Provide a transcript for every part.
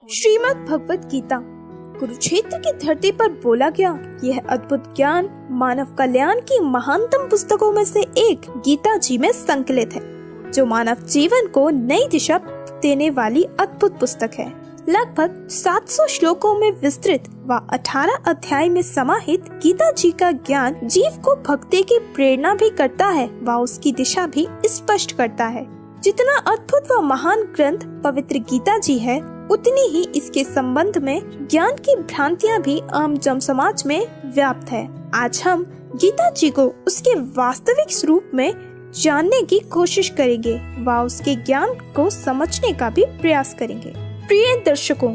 श्रीमद् भगवत गीता कुरुक्षेत्र की धरती पर बोला गया यह अद्भुत ज्ञान मानव कल्याण की महानतम पुस्तकों में से एक गीता जी में संकलित है, जो मानव जीवन को नई दिशा देने वाली अद्भुत पुस्तक है। लगभग 700 श्लोकों में विस्तृत व 18 अध्याय में समाहित गीता जी का ज्ञान जीव को भक्ति की प्रेरणा भी करता है व उसकी दिशा भी स्पष्ट करता है। जितना अद्भुत व महान ग्रंथ पवित्र गीता जी है, उतनी ही इसके संबंध में ज्ञान की भ्रांतियां भी आम जन समाज में व्याप्त है। आज हम गीता जी को उसके वास्तविक स्वरूप में जानने की कोशिश करेंगे व उसके ज्ञान को समझने का भी प्रयास करेंगे। प्रिय दर्शकों,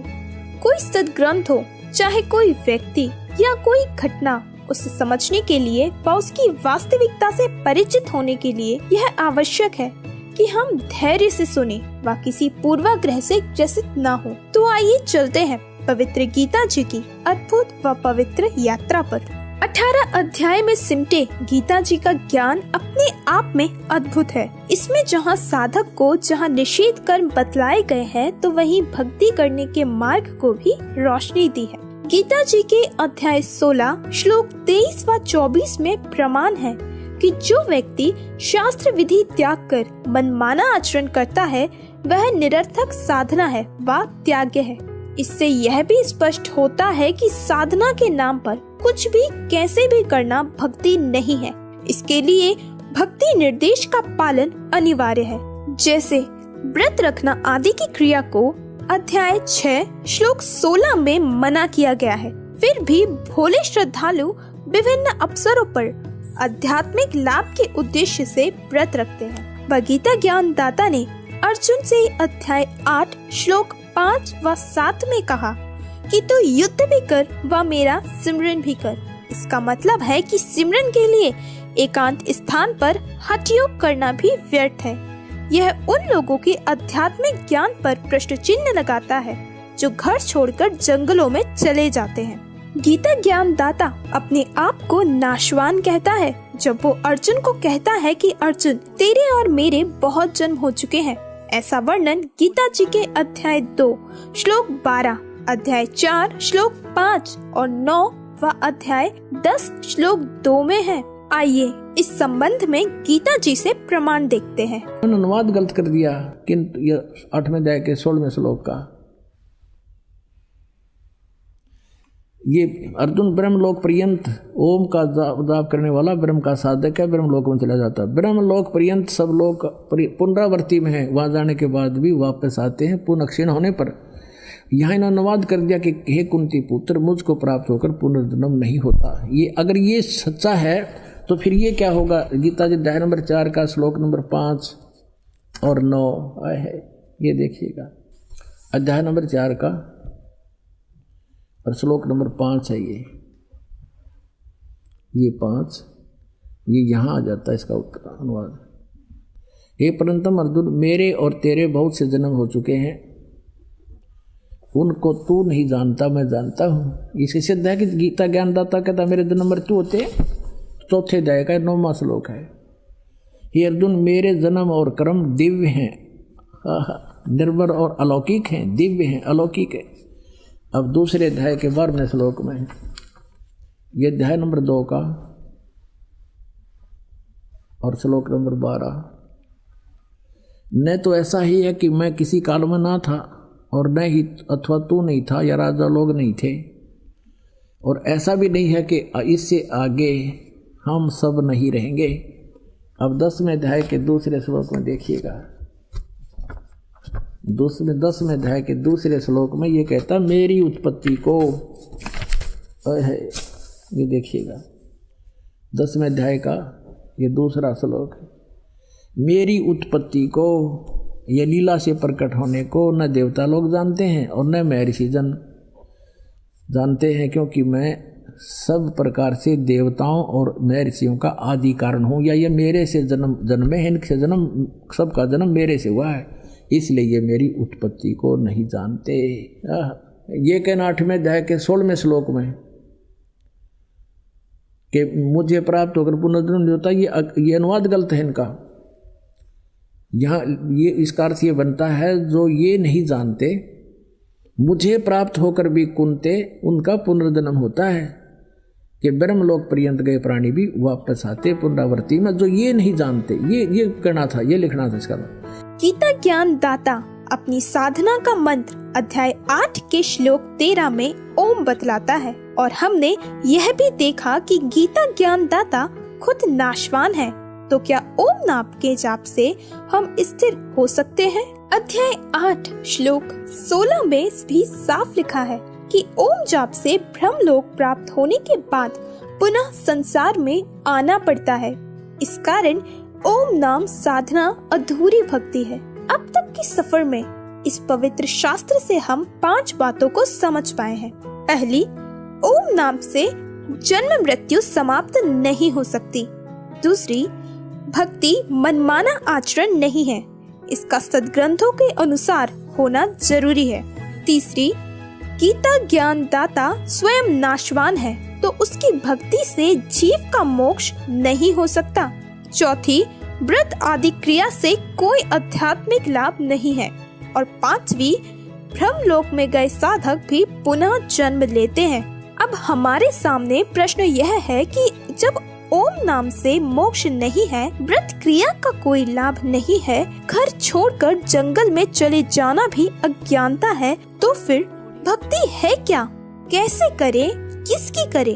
कोई सद्ग्रंथ हो, चाहे कोई व्यक्ति या कोई घटना, उसे समझने के लिए व उसकी वास्तविकता से परिचित होने के लिए यह आवश्यक है कि हम धैर्य से सुने व किसी पूर्वाग्रह से ग्रसित न हो। तो आइए चलते हैं पवित्र गीता जी की अद्भुत व पवित्र यात्रा पर। 18 अध्याय में सिमटे गीता जी का ज्ञान अपने आप में अद्भुत है। इसमें जहाँ साधक को जहाँ निषेध कर्म बतलाए गए हैं, तो वहीं भक्ति करने के मार्ग को भी रोशनी दी है। गीता जी के अध्याय 16 श्लोक 23 व 24 में प्रमाण है कि जो व्यक्ति शास्त्र विधि त्याग कर मनमाना आचरण करता है, वह निरर्थक साधना है व त्याग्य है। इससे यह भी स्पष्ट होता है कि साधना के नाम पर कुछ भी कैसे भी करना भक्ति नहीं है। इसके लिए भक्ति निर्देश का पालन अनिवार्य है। जैसे व्रत रखना आदि की क्रिया को अध्याय 6 श्लोक 16 में मना किया गया है। फिर भी भोले श्रद्धालु विभिन्न अवसरों पर आध्यात्मिक लाभ के उद्देश्य से व्रत रखते हैं। गीता ज्ञान दाता ने अर्जुन से अध्याय 8 श्लोक 5 व 7 में कहा कि तू युद्ध भी कर व मेरा सिमरन भी कर। इसका मतलब है कि सिमरन के लिए एकांत स्थान पर हठ योग करना भी व्यर्थ है। यह उन लोगों के आध्यात्मिक ज्ञान पर प्रश्न चिन्ह लगाता है जो घर छोड़कर जंगलों में चले जाते हैं। गीता ज्ञान दाता अपने आप को नाशवान कहता है जब वो अर्जुन को कहता है कि अर्जुन, तेरे और मेरे बहुत जन्म हो चुके हैं। ऐसा वर्णन गीता जी के अध्याय 2 श्लोक 12, अध्याय 4 श्लोक 5 और 9 व अध्याय 10 श्लोक 2 में है। आइए इस संबंध में गीता जी से प्रमाण देखते हैं। अनुवाद गलत कर दिया, किंतु यह 8वें अध्याय के 16वें श्लोक का ये अर्जुन ब्रह्मलोक पर्यंत ओम का जाप करने वाला ब्रह्म का साधक है, ब्रह्मलोक में चला जाता है। ब्रह्मलोक पर्यंत सब लोग पुनरावर्ती में है, वहाँ जाने के बाद भी वापस आते हैं पुनः क्षीण होने पर। यहाँ इन्होंने अनुवाद कर दिया कि हे कुंती पुत्र, मुझको प्राप्त होकर पुनर्जन्म नहीं होता। ये अगर ये सच्चा है तो फिर ये क्या होगा। गीता जी अध्याय नंबर 4 का श्लोक नंबर 5 और 9 है, ये देखिएगा। अध्याय नंबर 4 का और श्लोक नंबर 5 है ये 5, ये यहाँ आ जाता है इसका उत्तर अनुवाद। हे परंतम अर्जुन, मेरे और तेरे बहुत से जन्म हो चुके हैं, उनको तू नहीं जानता, मैं जानता हूँ। इसे सिद्ध है कि गीता ज्ञानदाता कहता मेरे जन्म मृत्यु होते। चौथे अध्याय का 9वां श्लोक है। हे अर्जुन, मेरे जन्म और कर्म दिव्य हैं, निर्मल और अलौकिक हैं, दिव्य हैं, अलौकिक है। अब दूसरे अध्याय के 12वें श्लोक में, ये अध्याय नंबर 2 का और श्लोक नंबर 12, न तो ऐसा ही है कि मैं किसी काल में ना था और न ही अथवा तू नहीं था या राजा लोग नहीं थे, और ऐसा भी नहीं है कि इससे आगे हम सब नहीं रहेंगे। अब 10वें अध्याय के दूसरे श्लोक में देखिएगा। 10वें अध्याय के दूसरे श्लोक में ये कहता मेरी उत्पत्ति को है, ये देखिएगा 10वें अध्याय का ये दूसरा श्लोक, मेरी उत्पत्ति को, ये लीला से प्रकट होने को न देवता लोग जानते हैं और न महर्षि जन जानते हैं, क्योंकि मैं सब प्रकार से देवताओं और महर्षियों का आदि कारण हूँ, या ये मेरे से जन्मे हैं, इनसे जन्म, सबका जन्म मेरे से हुआ है, इसलिए ये मेरी उत्पत्ति को नहीं जानते। ये कहना 8वें अध्याय के 16वें श्लोक में कि मुझे प्राप्त होकर पुनर्जन्म नहीं होता, ये अनुवाद गलत है इनका। यहाँ ये इसका अर्थ ये बनता है जो ये नहीं जानते मुझे प्राप्त होकर भी कुंते उनका पुनर्जन्म होता है कि ब्रह्मलोक पर्यंत गए प्राणी भी वापस आते पुनरावृत्ति में। जो ये नहीं जानते, ये करना था, ये लिखना था इसका। गीता ज्ञान दाता अपनी साधना का मंत्र अध्याय 8 के श्लोक 13 में ओम बतलाता है, और हमने यह भी देखा कि गीता ज्ञान दाता खुद नाशवान है, तो क्या ओम नाम के जाप से हम स्थिर हो सकते हैं? अध्याय 8 श्लोक 16 में भी साफ लिखा है कि ओम जाप से ब्रह्मलोक प्राप्त होने के बाद पुनः संसार में आना पड़ता है। इस कारण ओम नाम साधना अधूरी भक्ति है। अब तक के सफर में इस पवित्र शास्त्र से हम 5 बातों को समझ पाए हैं। पहली, ओम नाम से जन्म मृत्यु समाप्त नहीं हो सकती। दूसरी, भक्ति मनमाना आचरण नहीं है, इसका सद्ग्रंथों के अनुसार होना जरूरी है। तीसरी, गीता ज्ञान दाता स्वयं नाशवान है, तो उसकी भक्ति से जीव का मोक्ष नहीं हो सकता। चौथी, व्रत आदि क्रिया से कोई आध्यात्मिक लाभ नहीं है। और पांचवी, ब्रह्मलोक में गए साधक भी पुनः जन्म लेते हैं। अब हमारे सामने प्रश्न यह है कि जब ओम नाम से मोक्ष नहीं है, व्रत क्रिया का कोई लाभ नहीं है, घर छोड़कर जंगल में चले जाना भी अज्ञानता है, तो फिर भक्ति है क्या? कैसे करें? किसकी करें?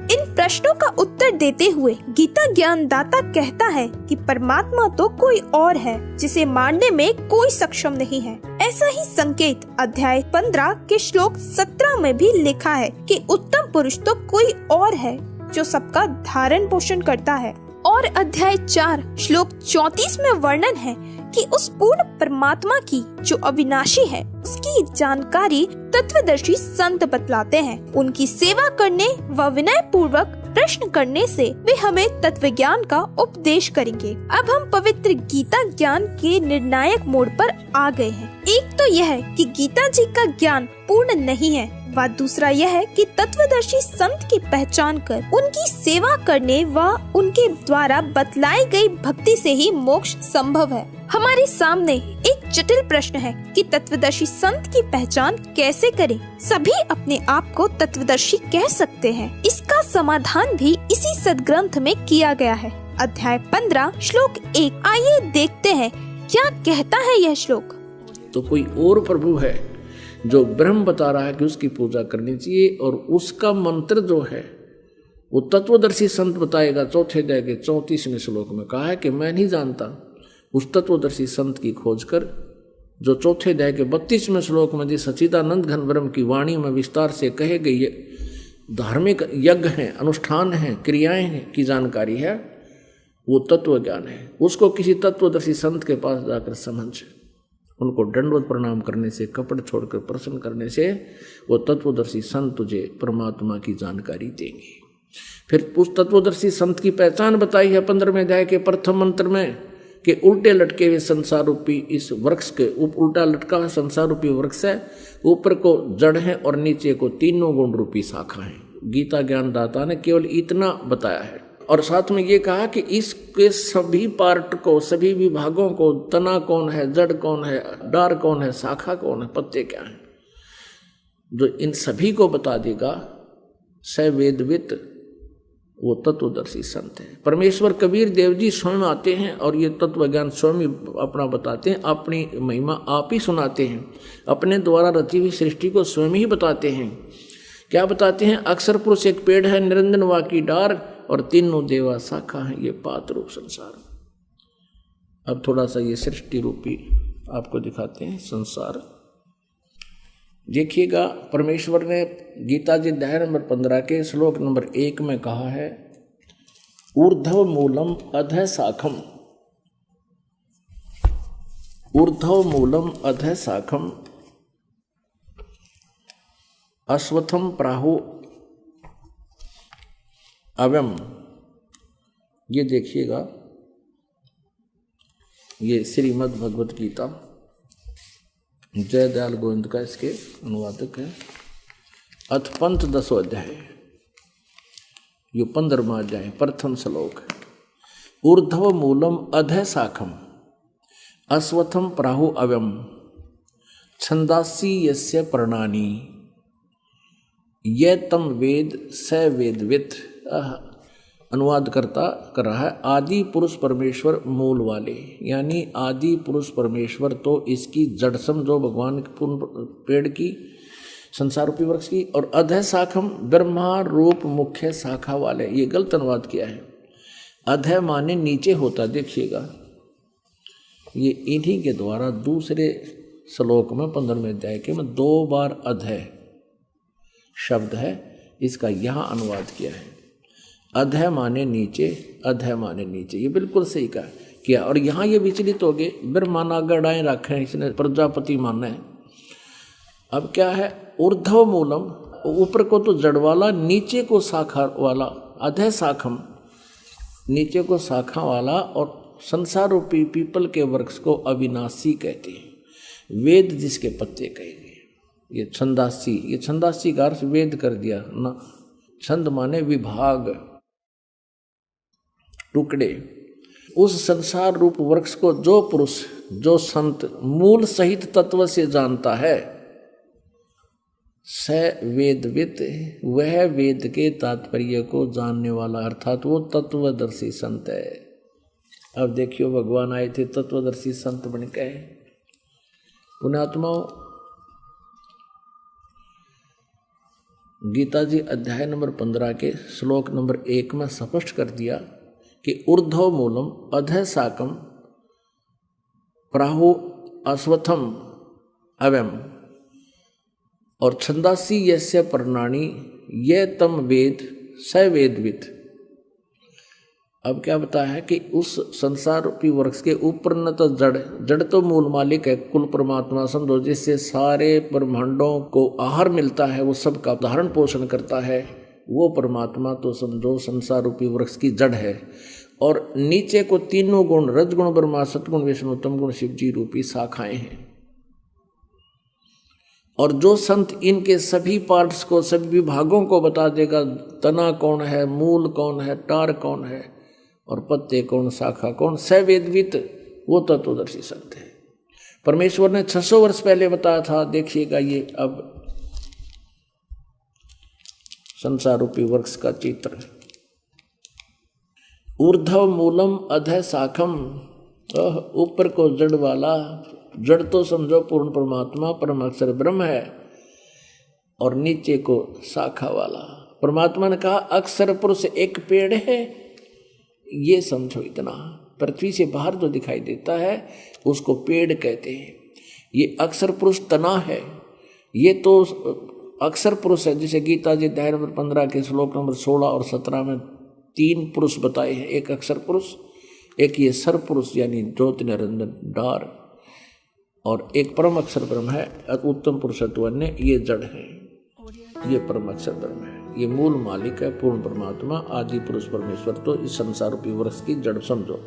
इन प्रश्नों का उत्तर देते हुए गीता ज्ञान दाता कहता है कि परमात्मा तो कोई और है जिसे मारने में कोई सक्षम नहीं है। ऐसा ही संकेत अध्याय 15 के श्लोक 17 में भी लिखा है कि उत्तम पुरुष तो कोई और है जो सबका धारण पोषण करता है। और अध्याय 4 श्लोक 34 में वर्णन है कि उस पूर्ण परमात्मा की जो अविनाशी है, उसकी जानकारी तत्वदर्शी संत बतलाते हैं। उनकी सेवा करने व विनय पूर्वक प्रश्न करने से वे हमें तत्व ज्ञान का उपदेश करेंगे। अब हम पवित्र गीता ज्ञान के निर्णायक मोड़ पर आ गए हैं। एक तो यह कि गीता जी का ज्ञान पूर्ण नहीं है, व दूसरा यह है कि तत्वदर्शी संत की पहचान कर उनकी सेवा करने व उनके द्वारा बतलाई गई भक्ति से ही मोक्ष संभव है। हमारे सामने एक जटिल प्रश्न है कि तत्वदर्शी संत की पहचान कैसे करें? सभी अपने आप को तत्वदर्शी कह सकते हैं। इसका समाधान भी इसी सद्ग्रंथ में किया गया है। अध्याय 15 श्लोक 1। आइए देखते हैं क्या कहता है यह श्लोक। तो कोई और प्रभु है जो ब्रह्म बता रहा है कि उसकी पूजा करनी चाहिए, और उसका मंत्र जो है वो तत्वदर्शी संत बताएगा। चौथे अध्याय के 34वें श्लोक में कहा है कि मैं नहीं जानता। उस तत्वदर्शी संत की खोज कर, जो चौथे अध्याय के 32वें श्लोक में जिस सच्चिदानंद घन ब्रह्म की वाणी में विस्तार से कहे गई धार्मिक यज्ञ हैं, अनुष्ठान हैं, क्रियाएं हैं की जानकारी है, वो तत्व ज्ञान है। उसको किसी तत्वदर्शी संत के पास जाकर समझ, उनको दंडवत प्रणाम करने से, कपट छोड़कर प्रसन्न करने से वो तत्वदर्शी संत तुझे परमात्मा की जानकारी देंगे। फिर उस तत्वदर्शी संत की पहचान बताई है 15वें अध्याय के प्रथम मंत्र में कि उल्टे लटके हुए संसार रूपी इस वृक्ष के उल्टा लटका हुआ संसार रूपी वृक्ष है, ऊपर को जड़ है और नीचे को तीनों गुण रूपी शाखा है। गीता ज्ञान दाता ने केवल इतना बताया है, और साथ में ये कहा कि इसके सभी पार्ट को, सभी विभागों को, तना कौन है, जड़ कौन है, डार कौन है, शाखा कौन है, पत्ते क्या है, जो इन सभी को बता देगा सवेदवित, वो तत्वदर्शी संत है। परमेश्वर कबीर देव जी स्वयं आते हैं और ये तत्व ज्ञान स्वयं अपना बताते हैं, अपनी महिमा आप ही सुनाते हैं, अपने द्वारा रची हुई सृष्टि को स्वयं ही बताते हैं। क्या बताते हैं? अक्षर पुरुष एक पेड़ है, निरंजन वा की डार, और तीनों देवा शाखा है, ये पात रूप संसार। अब थोड़ा सा ये सृष्टि रूपी आपको दिखाते हैं संसार। देखिएगा, परमेश्वर ने गीता जी अध्याय नंबर 15 के श्लोक नंबर 1 में कहा है, ऊर्ध्व मूलम अधः शाखम, ऊर्ध्व मूलम अधः शाखम अश्वत्थम प्राहु अव्यम। ये देखिएगा, ये श्रीमद् भगवत गीता जय दयाल गोविंद का इसके अनुवादक है। अथ पंथ 10वां अध्याय, ये 15वां अध्याय, प्रथम श्लोक। ऊर्ध्व मूलम अधः शाखम अश्वत्थम प्राहु अव्यम छंदासी यस्य प्रणानी ये तम वेद स वेदवित। अनुवाद करता कर रहा है आदि पुरुष परमेश्वर मूल वाले, यानी आदि पुरुष परमेश्वर तो इसकी जड़ समझो भगवान के पूर्ण पेड़ की संसार रूपी वृक्ष की, और अधः शाखम ब्रह्मा रूप मुख्य शाखा वाले। ये गलत अनुवाद किया है। अधः माने नीचे होता, देखिएगा ये इन्हीं के द्वारा दूसरे श्लोक में 15वें अध्याय के में 2 बार अधः शब्द है, इसका यहाँ अनुवाद किया है। अधः माने नीचे, अधः माने नीचे, ये बिल्कुल सही कहा किया। और यहाँ ये विचलित हो गए, ब्रह्माना गड़ाएं रखे हैं, इसने प्रजापति माना है। अब क्या है, ऊर्ध्व मूलम, ऊपर को तो जड़ वाला, नीचे को शाखा वाला, अधः शाखम नीचे को शाखा वाला, और संसार रूपी पीपल के वृक्ष को अविनाशी कहते हैं। वेद जिसके पत्ते कहे गए, ये छंदासी, ये छंदासी का अर्थ वेद कर दिया ना। छंद माने विभाग, टुकड़े। उस संसार रूप वृक्ष को जो पुरुष, जो संत मूल सहित तत्व से जानता है, स वेदवित, वह वेद के तात्पर्य को जानने वाला, अर्थात वो तत्वदर्शी संत है। अब देखियो भगवान आए थे तत्वदर्शी संत बन के। पुण्यात्माओं, गीता जी अध्याय नंबर 15 के श्लोक नंबर 1 में स्पष्ट कर दिया कि ऊर्ध्व मूलम अधः शाकम प्राहु अश्वत्थम अवयम, और छंदासी यस्य प्रणानी ये तम वेद स वेदवित। अब क्या बताया है कि उस संसार रूपी वृक्ष के ऊपर न तो जड़ तो मूल मालिक है, कुल परमात्मा समझो, जिससे सारे ब्रह्मांडों को आहार मिलता है, वो सबका धारण पोषण करता है, वो परमात्मा तो समझो संसार रूपी वृक्ष की जड़ है। और नीचे को तीनों गुण, रजगुण ब्रह्मा, सतगुण विष्णु, तमगुण शिव जी रूपी शाखाएं हैं। और जो संत इनके सभी पार्ट्स को, सभी विभागों को बता देगा, तना कौन है, मूल कौन है, टार कौन है, और पत्ते कौन, शाखा कौन, सवेदवित, वो तत्वदर्शी संत है। परमेश्वर ने 600 वर्ष पहले बताया था। देखिएगा ये अब संसार रूपी वृक्ष का चित्र। ऊर्ध्व मूलम अधः शाखम, ऊपर को जड़ वाला, जड़ तो समझो पूर्ण परमात्मा परम अक्षर ब्रह्म है, और नीचे को शाखा वाला। परमात्मा ने कहा अक्षर पुरुष एक पेड़ है, ये समझो इतना। पृथ्वी से बाहर जो दिखाई देता है उसको पेड़ कहते हैं। ये अक्षर पुरुष तना है, ये तो अक्षर पुरुष है। जैसे गीता जी अध्याय नंबर 15 के श्लोक नंबर 16 और 17 में 3 पुरुष बताए हैं, एक अक्षर पुरुष, एक ये सर पुरुष यानी ज्योति निरंजन डार, और एक परम अक्षर ब्रह्म है, उत्तम पुरुषत्वन्य, ये जड़ है, ये परम अक्षर ब्रह्म है, ये मूल मालिक है, पूर्ण परमात्मा आदि पुरुष परमेश्वर तो इस संसार रूपी वृक्ष की जड़ समझो।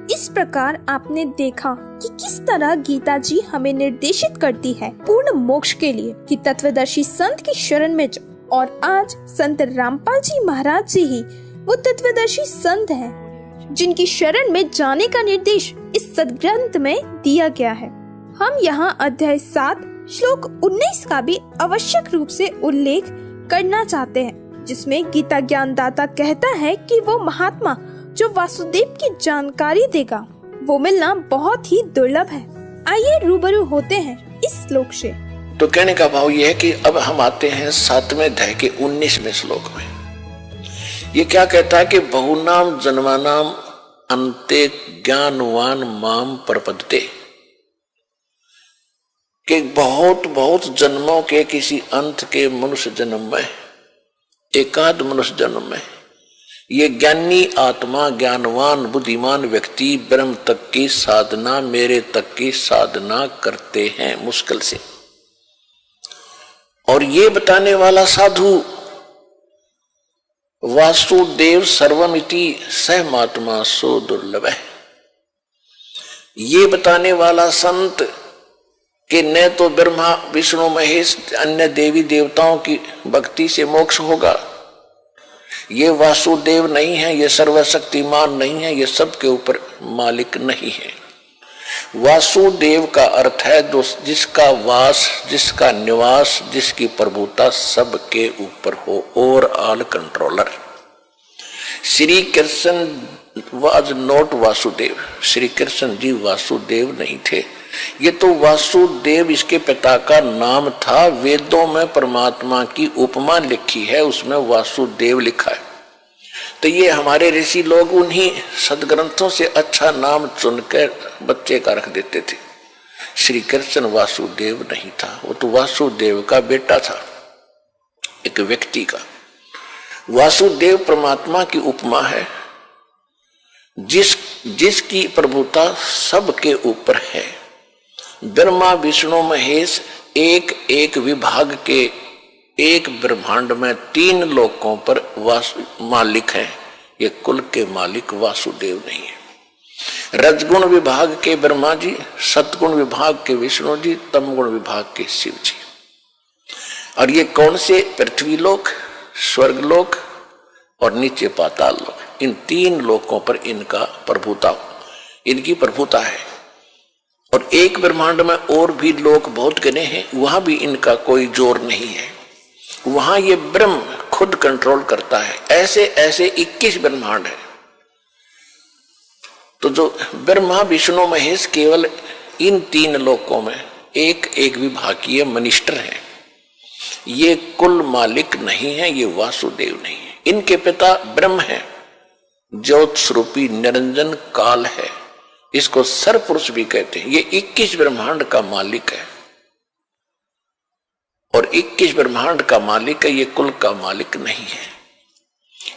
इस प्रकार आपने देखा कि किस तरह गीता जी हमें निर्देशित करती है पूर्ण मोक्ष के लिए कि तत्वदर्शी संत की शरण में जाओ। और आज संत रामपाल जी महाराज जी ही वो तत्वदर्शी संत हैं जिनकी शरण में जाने का निर्देश इस सदग्रंथ में दिया गया है। हम यहाँ अध्याय 7 श्लोक 19 का भी आवश्यक रूप से उल्लेख करना चाहते हैं, जिसमें गीता ज्ञानदाता कहता है कि वो महात्मा जो वासुदेव की जानकारी देगा वो मिलना बहुत ही दुर्लभ है। आइए रूबरू होते हैं इस श्लोक से। तो कहने का भाव ये है कि अब हम आते हैं 7वें अध्याय के 19वें श्लोक में। ये क्या कहता है कि बहुनाम जन्मानाम अन्ते ज्ञानवान माम प्रपद्यते, कि बहुत जन्मों के किसी अंत के मनुष्य जन्म में, एकाध मनुष्य जन्म में, ये ज्ञानी आत्मा, ज्ञानवान बुद्धिमान व्यक्ति ब्रह्म तक की साधना, मेरे तक की साधना करते हैं मुश्किल से। और ये बताने वाला साधु वासुदेव सर्वमिति सह महात्मा सो दुर्लभ है। ये बताने वाला संत कि न तो ब्रह्मा विष्णु महेश अन्य देवी देवताओं की भक्ति से मोक्ष होगा, ये वासुदेव नहीं है, ये सर्वशक्तिमान नहीं है, ये सबके ऊपर मालिक नहीं है। वासुदेव का अर्थ है जिसका वास, जिसका निवास, जिसकी प्रभुता सबके ऊपर हो, overall controller. Shri Krishna was not Vasudev, Shri Krishna ji Vasudev नहीं थे। ये तो वासुदेव इसके पिता का नाम था। वेदों में परमात्मा की उपमा लिखी है, उसमें वासुदेव लिखा है। तो ये हमारे ऋषि लोग उन्हीं सदग्रंथों से अच्छा नाम चुनकर बच्चे का रख देते थे। श्री कृष्ण वासुदेव नहीं था, वो तो वासुदेव का बेटा था, एक व्यक्ति का। वासुदेव परमात्मा की उपमा है, जिसकी प्रभुता सबके ऊपर है। ब्रह्मा विष्णु महेश एक एक विभाग के एक ब्रह्मांड में 3 लोकों पर मालिक हैं। ये कुल के मालिक वासुदेव नहीं है। रजगुण विभाग के ब्रह्मा जी, सतगुण विभाग के विष्णु जी, तमगुण विभाग के शिव जी। और ये कौन से? पृथ्वी लोक, स्वर्ग लोक और नीचे पाताल लोक, इन 3 लोकों पर इनका प्रभुता, इनकी प्रभुता है। और एक ब्रह्मांड में और भी लोक बहुत गिने हैं, वहां भी इनका कोई जोर नहीं है। वहां ये ब्रह्म खुद कंट्रोल करता है। ऐसे ऐसे 21 ब्रह्मांड है। तो जो ब्रह्मा विष्णु महेश केवल इन 3 लोकों में एक एक विभागीय मिनिस्टर है। ये कुल मालिक नहीं है, ये वासुदेव नहीं है। इनके पिता ब्रह्म है, ज्योत स्वरूपी निरंजन काल है, इसको सरपुरुष भी कहते हैं। ये 21 ब्रह्मांड का मालिक है और 21 ब्रह्मांड का मालिक है, ये कुल का मालिक नहीं है।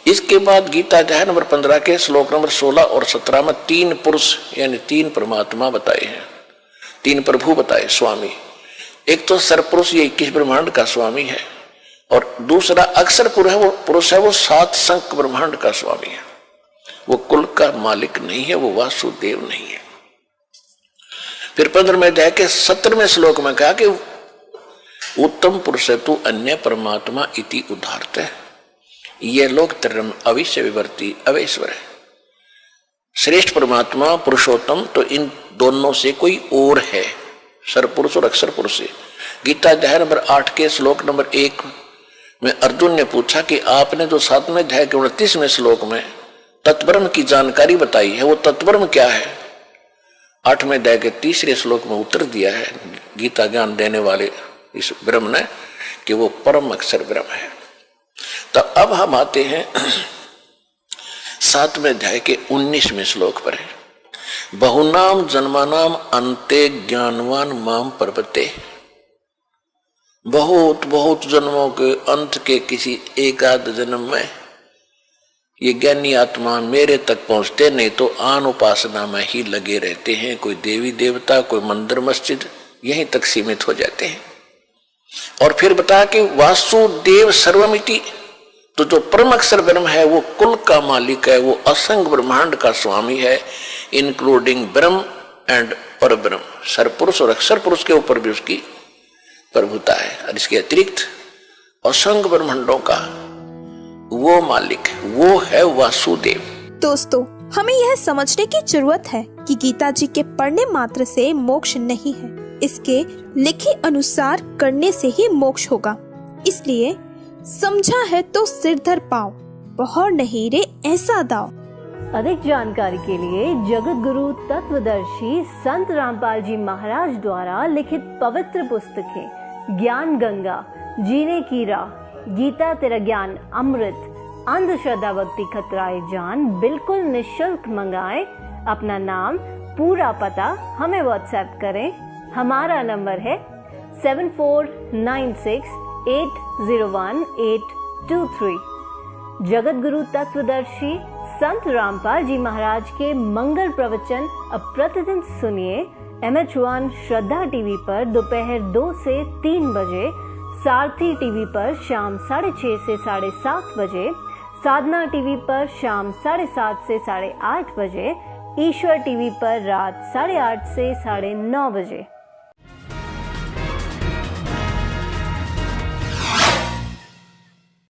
इसके बाद गीता अध्याय नंबर 15 के श्लोक नंबर 16 और 17 में 3 पुरुष यानी 3 परमात्मा बताए हैं, 3 प्रभु बताए, स्वामी। एक तो सरपुरुष, ये 21 ब्रह्मांड का स्वामी है, और दूसरा अक्षर पुरुष है, वो 7 संख ब्रह्मांड का स्वामी है। वो कुल का मालिक नहीं है, वो वासुदेव नहीं है। फिर 15वें अध्याय के 17वें श्लोक में कहा कि उत्तम पुरुष तु अन्य परमात्मा इति उदाहरत है। ये लोग तरम अविश्य विवर्ती अवेश्वर है। श्रेष्ठ परमात्मा पुरुषोत्तम तो इन दोनों से कोई और है, सरपुरुष और अक्षर पुरुष से। गीता अध्याय नंबर 8 के श्लोक नंबर 1 में अर्जुन ने पूछा कि आपने जो 7वें अध्याय के 29वें श्लोक में तत्ब्रह्म की जानकारी बताई है, वो तत्ब्रह्म क्या है? 8वें अध्याय के 3रे श्लोक में उत्तर दिया है गीता ज्ञान देने वाले इस ब्रह्म ने कि वो परम अक्षर ब्रह्म है। तो अब हम आते हैं 7वें अध्याय के 19वें श्लोक पर है। बहुनाम जन्मानाम अंते ज्ञानवान माम पर्वते। बहुत बहुत जन्मों के अंत के किसी एकाध जन्म में ये ज्ञानी आत्मा मेरे तक पहुंचते, नहीं तो आन उपासना में ही लगे रहते हैं। कोई देवी देवता, कोई मंदिर मस्जिद, यहीं तक सीमित हो जाते हैं। और फिर बताया कि वासुदेव सर्वमिति, तो जो परम अक्षर ब्रह्म है वो कुल का मालिक है, वो असंग ब्रह्मांड का स्वामी है, इंक्लूडिंग ब्रह्म एंड पर ब्रह्म। सरपुरुष और अक्षर पुरुष के ऊपर भी उसकी प्रभुता है। और इसके अतिरिक्त असंग ब्रह्मांडों का वो मालिक, वो है वासुदेव। दोस्तों, हमें यह समझने की जरूरत है कि गीता जी के पढ़ने मात्र से मोक्ष नहीं है, इसके लिखे अनुसार करने से ही मोक्ष होगा। इसलिए समझा है तो सिर धर पाओ, बहर नहीं रे ऐसा दाओ। अधिक जानकारी के लिए जगत गुरु तत्वदर्शी संत रामपाल जी महाराज द्वारा लिखित पवित्र पुस्तकें ज्ञान गंगा, जीने की राह, गीता तेरा ज्ञान अमृत, अंधश्रद्धा भक्ति खतराए जान बिल्कुल निःशुल्क मंगाएं। अपना नाम, पूरा पता हमें व्हाट्सएप करें। हमारा नंबर है 7496801823। जगत गुरु तत्वदर्शी संत रामपाल जी महाराज के मंगल प्रवचन अब प्रतिदिन सुनिए MH1 श्रद्धा टीवी पर दोपहर 2 से 3 बजे, सारथी टीवी पर शाम 6:30 से 7:30 बजे, साधना टीवी पर शाम 7:30 से 8:30 बजे, ईश्वर टीवी पर रात 8:30 से 9:30 बजे।